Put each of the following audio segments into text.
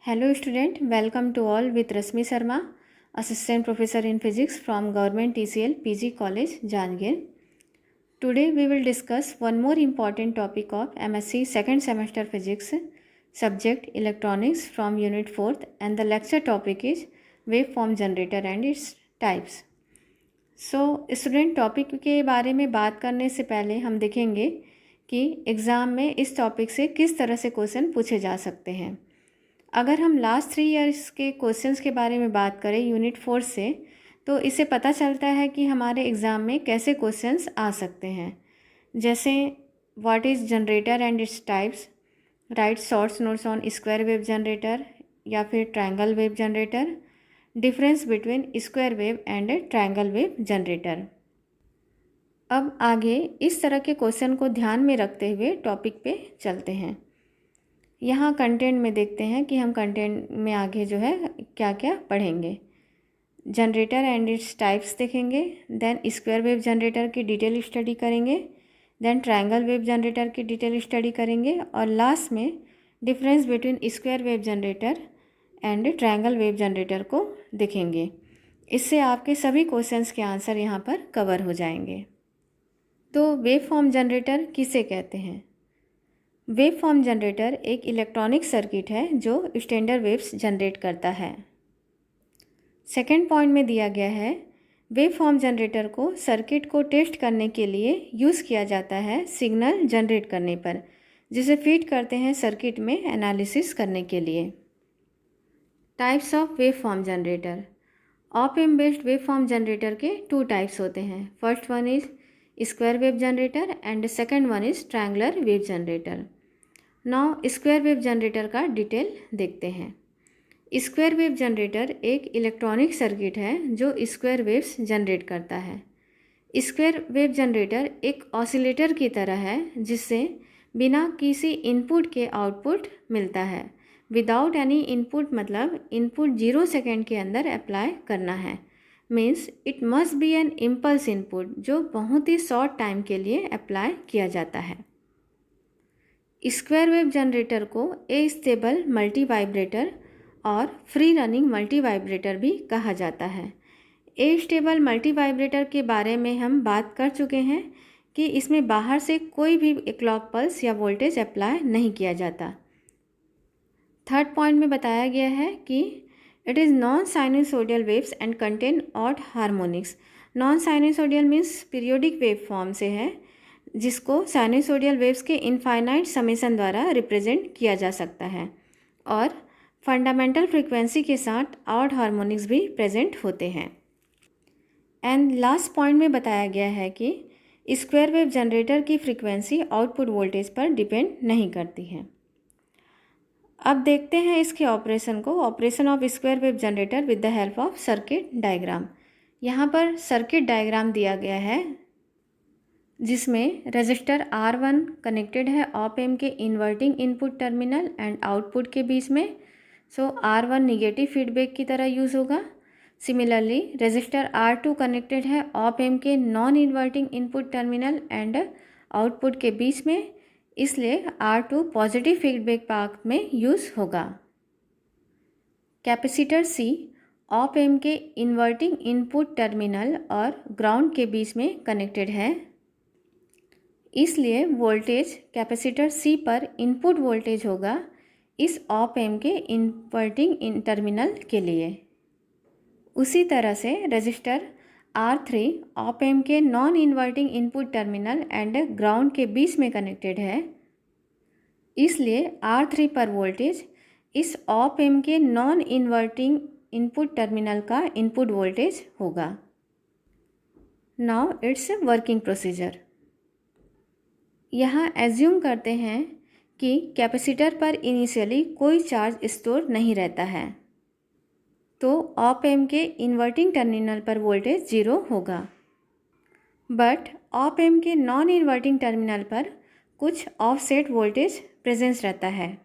Hello student, welcome to all with Rasmi Sharma, Assistant Professor in Physics from Government TCL PG College, Jangir. Today we will discuss one more important topic of MSc second semester Physics, subject Electronics from Unit 4th, and the lecture topic is Waveform Generator and its types. So student topic के बारे में बात करने से पहले हम देखेंगे कि एग्ज़ाम में इस टॉपिक से किस तरह से क्वेश्चन पूछे जा सकते हैं। अगर हम लास्ट 3 ईयर्स के क्वेश्चंस के बारे में बात करें यूनिट 4 से, तो इससे पता चलता है कि हमारे एग्ज़ाम में कैसे क्वेश्चंस आ सकते हैं। जैसे what is generator and its types, right shorts notes on square wave generator या फिर triangle wave generator, difference between square wave and triangle wave generator. अब आगे इस तरह के क्वेश्चन को ध्यान में रखते हुए टॉपिक पे चलते हैं। यहाँ कंटेंट में देखते हैं कि हम कंटेंट में आगे जो है क्या क्या पढ़ेंगे। जनरेटर एंड इट्स टाइप्स देखेंगे, देन स्क्वायर वेव जनरेटर की डिटेल स्टडी करेंगे, देन ट्रायंगल वेव जनरेटर की डिटेल स्टडी करेंगे और लास्ट में difference between square wave generator and triangle wave generator को देखेंगे। इससे आपके सभी क्वेश्चंस के आंसर यहाँ पर कवर हो जाएंगे। तो वेव फॉर्म जनरेटर किसे कहते हैं? वेव फॉर्म जनरेटर एक इलेक्ट्रॉनिक सर्किट है जो स्टैंडर्ड वेव्स जनरेट करता है। सेकेंड पॉइंट में दिया गया है, वेव फॉर्म जनरेटर को सर्किट को टेस्ट करने के लिए यूज़ किया जाता है सिग्नल जनरेट करने पर, जिसे फीड करते हैं सर्किट में एनालिसिस करने के लिए। Types of wave form generator. Op amp based wave form generator के 2 टाइप्स होते हैं। First one is square wave generator and second one is triangular wave generator. Now square wave generator का detail देखते हैं। Square wave generator एक electronic circuit है जो square waves generate करता है। स्क्वायर वेव जनरेटर एक ऑसिलेटर की तरह है जिससे बिना किसी इनपुट के आउटपुट मिलता है। विदाउट एनी इनपुट मतलब इनपुट 0 सेकेंड के अंदर अप्लाई करना है। Means it must be an impulse input जो बहुत ही शॉर्ट टाइम के लिए अप्लाई किया जाता है। स्क्वायर वेव जनरेटर को एस्टेबल मल्टी वाइब्रेटर और फ्री रनिंग मल्टी वाइब्रेटर भी कहा जाता है। एस्टेबल मल्टी वाइब्रेटर के बारे में हम बात कर चुके हैं कि इसमें बाहर से कोई भी क्लॉक पल्स या वोल्टेज अप्लाई नहीं किया जाता। थर्ड पॉइंट में बताया गया है कि it is non sinusoidal waves and contain odd harmonics. Non sinusoidal means periodic wave form से है, जिसको साइनसोडियल वेव्स के इनफाइनाइट समेशन द्वारा रिप्रेजेंट किया जा सकता है और फंडामेंटल फ्रीक्वेंसी के साथ ऑड हार्मोनिक्स भी प्रेजेंट होते हैं। एंड लास्ट पॉइंट में बताया गया है कि स्क्वायर वेव जनरेटर की फ्रीक्वेंसी आउटपुट वोल्टेज पर डिपेंड नहीं करती है। अब देखते हैं इसके ऑपरेशन को। Operation of square wave generator with the help of circuit diagram. यहाँ पर सर्किट डायग्राम दिया गया है जिसमें रजिस्टर R1 कनेक्टेड है ऑप एम्प के inverting input terminal and output के बीच में। सो R1 निगेटिव फीडबैक की तरह यूज़ होगा। सिमिलरली रजिस्टर R2 कनेक्टेड है ऑप एम्प के non inverting input terminal and output के बीच में, इसलिए R2 पॉजिटिव फीडबैक पाथ में यूज़ होगा। कैपेसिटर C ऑप एम्प के इन्वर्टिंग इनपुट टर्मिनल और ग्राउंड के बीच में कनेक्टेड है, इसलिए वोल्टेज कैपेसिटर C पर इनपुट वोल्टेज होगा इस ऑप एम्प के इन्वर्टिंग टर्मिनल के लिए। उसी तरह से रजिस्टर R3 ऑप एम्प के non inverting input terminal and ground के बीच में कनेक्टेड है, इसलिए R3 पर वोल्टेज इस ऑप एम्प के नॉन इन्वर्टिंग इनपुट टर्मिनल का इनपुट वोल्टेज होगा। Now it's working procedure. यहाँ एज्यूम करते हैं कि कैपेसिटर पर इनिशियली कोई चार्ज स्टोर नहीं रहता है, तो ऑप एम्प के इन्वर्टिंग टर्मिनल पर वोल्टेज 0 होगा। बट ऑप एम्प के नॉन इन्वर्टिंग टर्मिनल पर कुछ ऑफसेट वोल्टेज प्रेजेंस रहता है,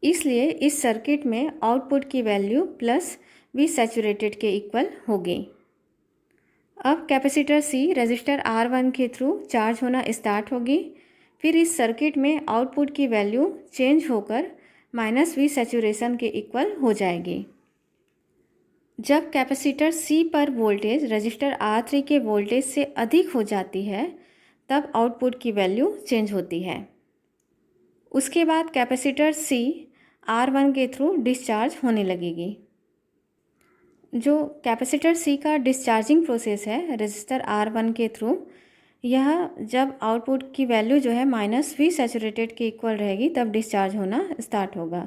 इसलिए इस सर्किट में आउटपुट की वैल्यू प्लस V सैचुरेटेड के इक्वल होगी। अब कैपेसिटर C रजिस्टर R1 के थ्रू चार्ज होना स्टार्ट होगी, फिर इस सर्किट में आउटपुट की वैल्यू चेंज होकर माइनस वी सैचुरेशन के इक्वल हो जाएगी। जब कैपेसिटर C पर वोल्टेज रजिस्टर R3 के वोल्टेज से अधिक हो जाती है तब आउटपुट की वैल्यू चेंज होती है। उसके बाद कैपेसिटर C R1 के थ्रू डिस्चार्ज होने लगेगी। जो कैपेसिटर C का डिस्चार्जिंग प्रोसेस है रजिस्टर R1 के थ्रू, यह जब आउटपुट की वैल्यू जो है माइनस वी सैचुरेटेड के इक्वल रहेगी तब डिस्चार्ज होना स्टार्ट होगा।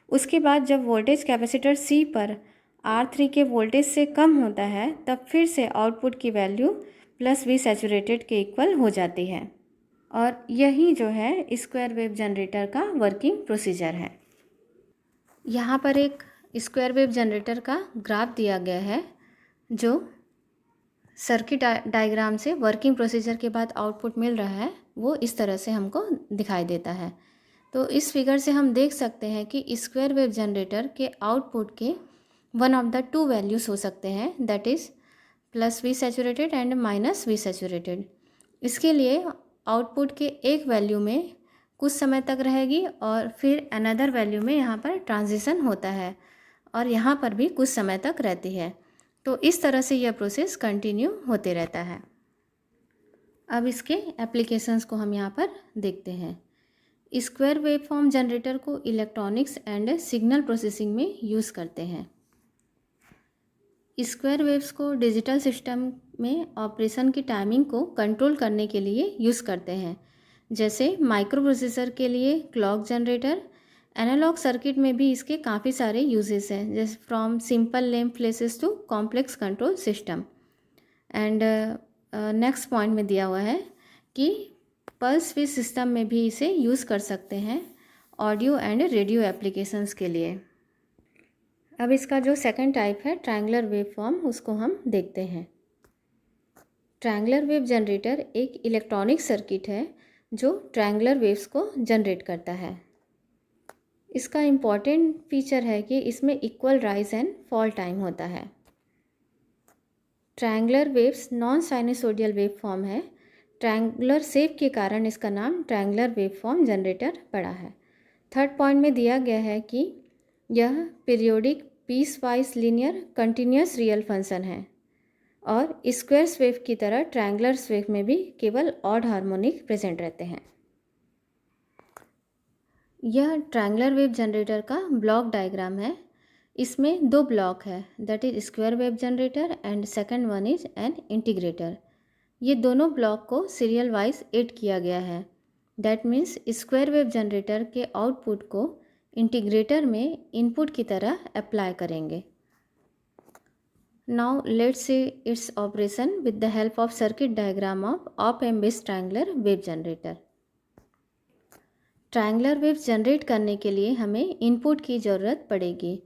उसके बाद जब वोल्टेज कैपेसिटर C पर R3 के वोल्टेज से कम होता है तब फिर से आउटपुट की वैल्यू प्लस वी सैचुरेटेड के इक्वल हो जाती है। और यही जो है स्क्वायर वेव जनरेटर का वर्किंग प्रोसीजर है। यहाँ पर एक स्क्वायर वेव जनरेटर का ग्राफ दिया गया है जो सर्किट डायग्राम से वर्किंग प्रोसीजर के बाद आउटपुट मिल रहा है वो इस तरह से हमको दिखाई देता है। तो इस फिगर से हम देख सकते हैं कि स्क्वायर वेव जनरेटर के आउटपुट के one of the two values हो सकते हैं, that is plus V saturated and minus V saturated. इसके लिए आउटपुट के एक वैल्यू में कुछ समय तक रहेगी और फिर अनदर वैल्यू में यहाँ पर ट्रांजिशन होता है और यहाँ पर भी कुछ समय तक रहती है। तो इस तरह से यह प्रोसेस कंटिन्यू होते रहता है। अब इसके एप्लीकेशंस को हम यहाँ पर देखते हैं। स्क्वायर वेवफॉर्म जनरेटर को इलेक्ट्रॉनिक्स एंड सिग्नल प्रोसेसिंग में यूज़ करते हैं। स्क्वायर वेव्स को डिजिटल सिस्टम में ऑपरेशन की टाइमिंग को कंट्रोल करने के लिए यूज़ करते हैं, जैसे माइक्रो प्रोसेसर के लिए क्लॉक जनरेटर। एनालॉग सर्किट में भी इसके काफ़ी सारे यूजेस हैं, जैसे from simple lamp flashes to complex control system. And next point में दिया हुआ है कि पल्स विज सिस्टम में भी इसे यूज़ कर सकते हैं ऑडियो एंड रेडियो एप्लीकेशंस के लिए। अब इसका जो सेकंड टाइप है ट्रायंगुलर वेव फॉर्म, उसको हम देखते हैं। ट्रायंगुलर वेव जनरेटर एक इलेक्ट्रॉनिक सर्किट है जो ट्रायंगुलर वेव्स को जनरेट करता है। इसका इम्पॉर्टेंट फीचर है कि इसमें equal rise and fall time होता है। Triangular waves non sinusoidal wave form है। ट्रायंगुलर शेप के कारण इसका नाम ट्रायंगुलर वेव फॉर्म जनरेटर पड़ा है। थर्ड पॉइंट में दिया गया है कि यह periodic piece wise linear continuous real function है और स्क्वायर वेव की तरह ट्रायंगुलर वेव में भी केवल ऑड हार्मोनिक प्रेजेंट रहते हैं। यह ट्रायंगुलर वेव जनरेटर का ब्लॉक डायग्राम है। इसमें दो ब्लॉक है, that is square wave generator and second one is an integrator. ये दोनों ब्लॉक को सीरियल वाइज ऐड किया गया है। That means square wave generator के आउटपुट को इंटीग्रेटर में इनपुट की तरह अप्लाई करेंगे। Now let's see its operation with the help of circuit diagram of op amp based triangular wave generator. Triangular wave generate करने के लिए हमें इनपुट की ज़रूरत पड़ेगी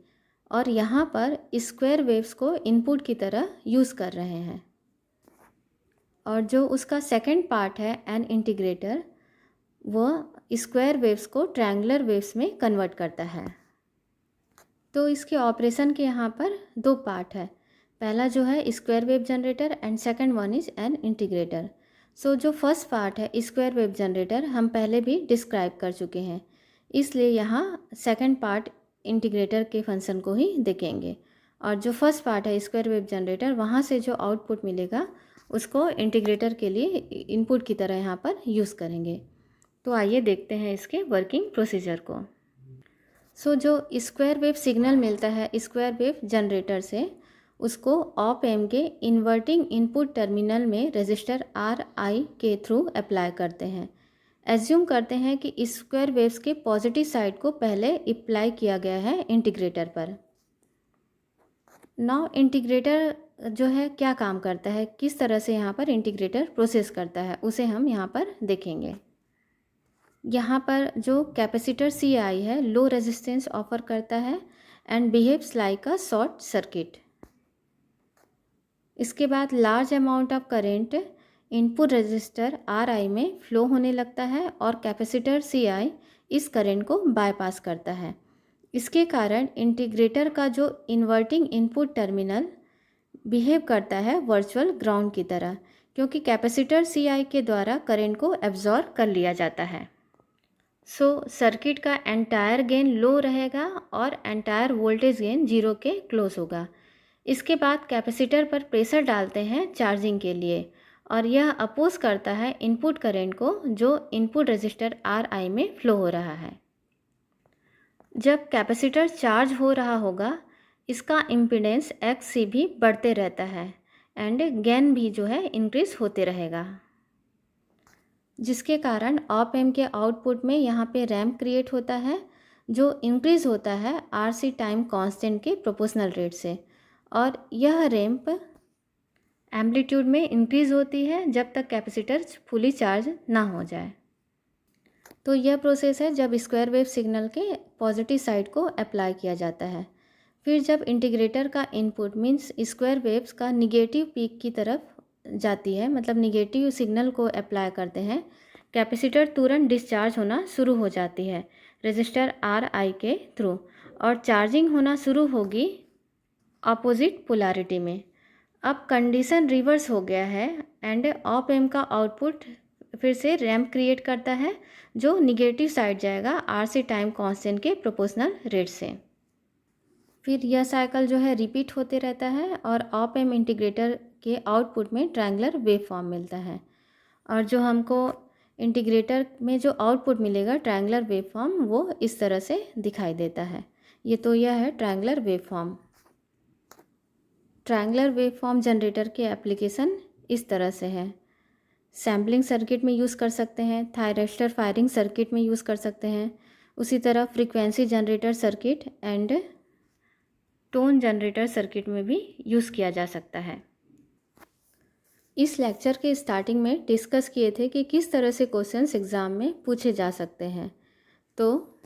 और यहाँ पर स्क्वायर वेव्स को इनपुट की तरह यूज़ कर रहे हैं और जो उसका सेकंड पार्ट है एन इंटीग्रेटर, वह स्क्वायर वेव्स को ट्रायंगुलर वेव्स में कन्वर्ट करता है। तो इसके ऑपरेशन के यहाँ पर दो पार्ट है। पहला जो है square wave generator and second one is an integrator. So जो फर्स्ट पार्ट है स्क्वायर वेव जनरेटर हम पहले भी डिस्क्राइब कर चुके हैं, इसलिए यहाँ सेकंड पार्ट इंटीग्रेटर के फंक्शन को ही देखेंगे और जो फर्स्ट पार्ट है स्क्वायर वेव जनरेटर, वहाँ से जो आउटपुट मिलेगा उसको इंटीग्रेटर के लिए इनपुट की तरह यहाँ पर यूज़ करेंगे। तो आइए देखते हैं इसके वर्किंग प्रोसीजर को। सो जो स्क्वायर वेव सिग्नल मिलता है स्क्वायर वेव जनरेटर से, उसको ऑप एम्प के इन्वर्टिंग इनपुट टर्मिनल में रजिस्टर RI के थ्रू अप्लाई करते हैं। एज्यूम करते हैं कि स्क्वायर वेव्स के पॉजिटिव साइड को पहले अप्लाई किया गया है इंटीग्रेटर पर। नाउ इंटीग्रेटर जो है क्या काम करता है, किस तरह से यहाँ पर इंटीग्रेटर प्रोसेस करता है, उसे हम यहाँ पर देखेंगे। यहाँ पर जो कैपेसिटर CI है लो रेजिस्टेंस ऑफर करता है and behaves like a short circuit. इसके बाद large amount of current input register RI में फ्लो होने लगता है और कैपेसिटर CI इस करंट को बाईपास करता है। इसके कारण इंटीग्रेटर का जो इन्वर्टिंग इनपुट टर्मिनल बिहेव करता है वर्चुअल ग्राउंड की तरह, क्योंकि कैपेसिटर CI के द्वारा करंट को एब्जॉर्ब कर लिया जाता है। सो सर्किट का एंटायर गेन लो रहेगा और एंटायर वोल्टेज गेन 0 के क्लोज होगा। इसके बाद कैपेसिटर पर प्रेशर डालते हैं चार्जिंग के लिए और यह अपोज करता है इनपुट करंट को जो इनपुट रजिस्टर RI में फ्लो हो रहा है। जब कैपेसिटर चार्ज हो रहा होगा इसका इम्पीडेंस XC भी बढ़ते रहता है एंड गेन भी जो है इंक्रीज होते रहेगा, जिसके कारण ऑप एम्प के आउटपुट में यहाँ पे रैम्प क्रिएट होता है जो इंक्रीज़ होता है RC टाइम कांस्टेंट के प्रोपोर्शनल रेट से, और यह रैम्प एम्पलीट्यूड में इंक्रीज़ होती है जब तक कैपेसिटर फुली चार्ज ना हो जाए। तो यह प्रोसेस है जब स्क्वायर वेव सिग्नल के पॉजिटिव साइड को अप्लाई किया जाता है। फिर जब इंटीग्रेटर का इनपुट मीन्स स्क्वायर वेव्स का निगेटिव पीक की तरफ जाती है, मतलब निगेटिव सिग्नल को अप्लाई करते हैं, कैपेसिटर तुरंत डिस्चार्ज होना शुरू हो जाती है रजिस्टर RI के थ्रू और चार्जिंग होना शुरू होगी ऑपोजिट पोलैरिटी में। अब कंडीशन रिवर्स हो गया है एंड ऑप एम्प का आउटपुट फिर से रैम्प क्रिएट करता है जो निगेटिव साइड जाएगा RC टाइम कांस्टेंट के प्रोपोर्शनल रेट से। फिर यह साइकिल जो है रिपीट होते रहता है और ऑप एम्प इंटीग्रेटर के आउटपुट में ट्रायंगुलर वेव फॉर्म मिलता है, और जो हमको इंटीग्रेटर में जो आउटपुट मिलेगा ट्रायंगुलर वेव फॉर्म वो इस तरह से दिखाई देता है। यह है triangular wave form. Triangular wave form generator के एप्लीकेशन इस तरह से है। सैम्पलिंग सर्किट में यूज़ कर सकते हैं, थायरिस्टर फायरिंग सर्किट में यूज़ कर सकते हैं, उसी तरह frequency generator circuit and tone generator circuit में भी यूज़ किया जा सकता है। इस लेक्चर के स्टार्टिंग में डिस्कस किए थे कि किस तरह से क्वेश्चंस एग्ज़ाम में पूछे जा सकते हैं। तो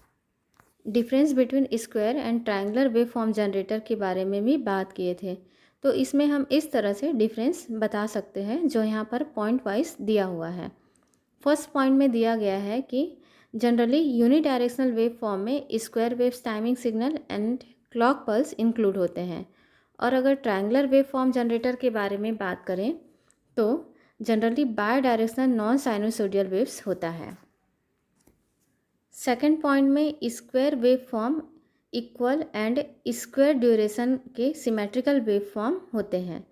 difference between square and triangular wave form generator के बारे में भी बात किए थे। तो इसमें हम इस तरह से डिफरेंस बता सकते हैं जो यहाँ पर पॉइंट वाइज दिया हुआ है। फर्स्ट पॉइंट में दिया गया है कि जनरली यूनिडायरेक्शनल वेव फॉर्म में square waves timing signal and clock pulse include होते हैं, और अगर ट्रायंगुलर वेव फॉर्म जनरेटर के बारे में बात करें तो generally bidirectional non sinusoidal waves होता है। सेकेंड पॉइंट में square wave form equal and square duration के सिमेट्रिकल वेव फॉर्म होते हैं।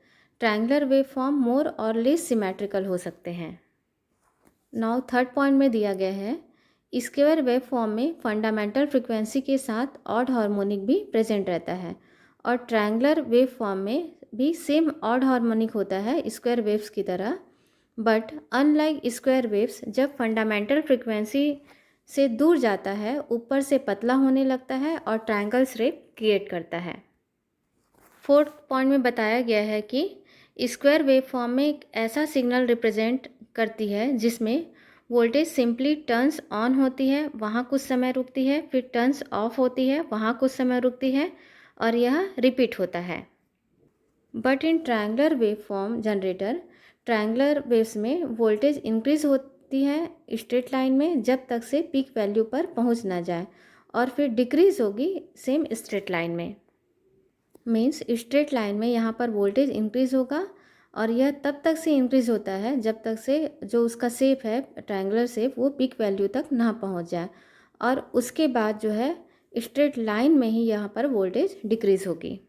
ट्रायंगुलर वेव फॉर्म मोर और लेस सिमेट्रिकल हो सकते हैं। नाउ थर्ड पॉइंट में दिया गया है स्क्वायर वेव फॉर्म में फंडामेंटल फ्रिक्वेंसी के साथ ऑड हार्मोनिक भी प्रेजेंट रहता है, और ट्रायंगुलर वेव फॉर्म में भी सेम ऑड हार्मोनिक होता है स्क्वायर वेव्स की तरह, बट अनलाइक स्क्वायर वेव्स जब फंडामेंटल फ्रिक्वेंसी से दूर जाता है ऊपर से पतला होने लगता है और ट्रायंगल शेप क्रिएट करता है। फोर्थ पॉइंट में बताया गया है कि स्क्वायर वेव फॉर्म में एक ऐसा सिग्नल रिप्रेजेंट करती है जिसमें वोल्टेज सिंपली टर्न्स ऑन होती है, वहाँ कुछ समय रुकती है, फिर टर्न्स ऑफ होती है, वहाँ कुछ समय रुकती है, और यह रिपीट होता है। But in triangular wave form generator triangular waves में वोल्टेज इंक्रीज होती है स्ट्रेट लाइन में जब तक से पीक वैल्यू पर पहुँच ना जाए, और फिर डिक्रीज होगी सेम स्ट्रेट लाइन में। मीन्स स्ट्रेट लाइन में यहाँ पर वोल्टेज इंक्रीज होगा, और यह तब तक से इंक्रीज़ होता है जब तक से जो उसका शेप है ट्रायंगुलर शेप वो पीक वैल्यू तक ना पहुंच जाए, और उसके बाद जो है स्ट्रेट लाइन में ही यहाँ पर वोल्टेज डिक्रीज़ होगी।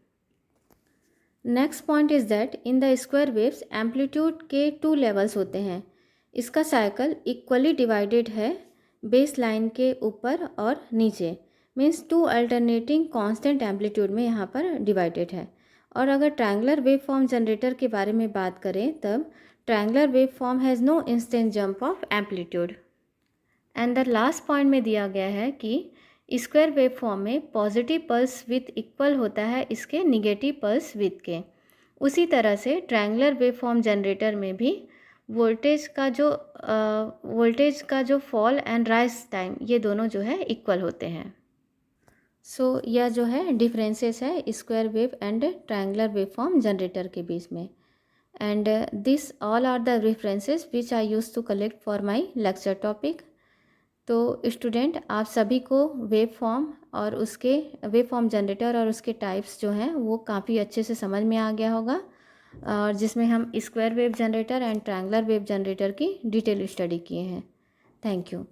Next point is that in the square waves amplitude के 2 लेवल्स होते हैं। इसका साइकिल इक्वली डिवाइडेड है बेस लाइन के ऊपर और नीचे, मीन्स 2 अल्टरनेटिंग कांस्टेंट एम्पलीट्यूड में यहाँ पर डिवाइडेड है। और अगर ट्रायंगुलर वेव फॉर्म जनरेटर के बारे में बात करें तब triangular wave form has no instant jump of amplitude. And the last point में दिया गया है कि स्क्वायर वेव फॉर्म में पॉजिटिव पल्स विथ इक्वल होता है इसके निगेटिव पल्स विथ के। उसी तरह से ट्रायंगुलर वेव फॉर्म जनरेटर में भी वोल्टेज का जो फॉल एंड राइज टाइम ये दोनों जो है इक्वल होते हैं। सो यह जो है डिफरेंसेस है square wave and triangular wave form generator के बीच में। And this all are the references which I use to collect for my lecture topic. तो स्टूडेंट आप सभी को वेव फॉर्म जनरेटर और उसके टाइप्स जो हैं वो काफ़ी अच्छे से समझ में आ गया होगा, और जिसमें हम square wave generator and triangular wave generator की डिटेल स्टडी किए हैं। Thank you.